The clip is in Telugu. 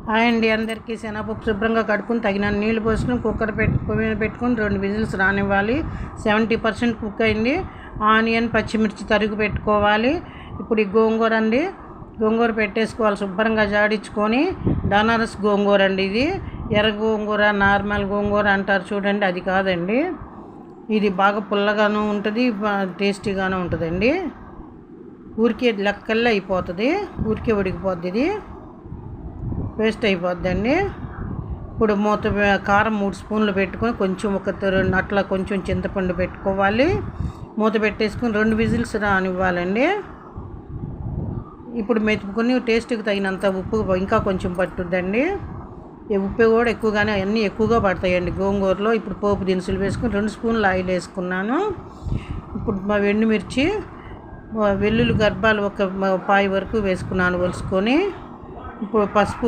హాయ్ అండి, అందరికీ. శనగపప్పు శుభ్రంగా కడుక్కుని తగినన్ని నీళ్ళు పోసుకుని కుక్కర్ పెట్టుకుని 2 విజిల్స్ రానివ్వాలి. 70% కుక్ అయింది. ఆనియన్, పచ్చిమిర్చి తరుగు పెట్టుకోవాలి. ఇప్పుడు ఈ గోంగూర అండి, గోంగూర పెట్టేసుకోవాలి. శుభ్రంగా జాడించుకొని, బనారస్ గోంగూర అండి ఇది. ఎర్ర గోంగూర, నార్మల్ గోంగూర అంటారు చూడండి, అది కాదండి. ఇది బాగా పుల్లగాను ఉంటుంది, టేస్టీగాను ఉంటుందండి. ఊరికే లెక్కల్లో అయిపోతుంది, ఊరికే ఉడికిపోద్ది, ఇది పేస్ట్ అయిపోద్దండి. ఇప్పుడు కారం 3 స్పూన్లు పెట్టుకొని కొంచెం అట్లా కొంచెం చింతపండు పెట్టుకోవాలి. మూత పెట్టేసుకొని 2 విజిల్స్ రానివ్వాలండి. ఇప్పుడు మెతుకుని టేస్ట్కి తగినంత ఉప్పు ఇంకా కొంచెం పట్టుద్దండి. ఈ ఉప్పు కూడా ఎక్కువగానే, అన్నీ ఎక్కువగా పడతాయండి గోంగూరలో. ఇప్పుడు పోపు దినుసులు వేసుకొని 2 స్పూన్లు ఆయిల్ వేసుకున్నాను. ఇప్పుడు మా ఎండుమిర్చి, వెల్లుల్లి గర్భాలు 1 పాయి వరకు వేసుకున్నాను ఒలుసుకొని. ఇప్పుడు పసుపు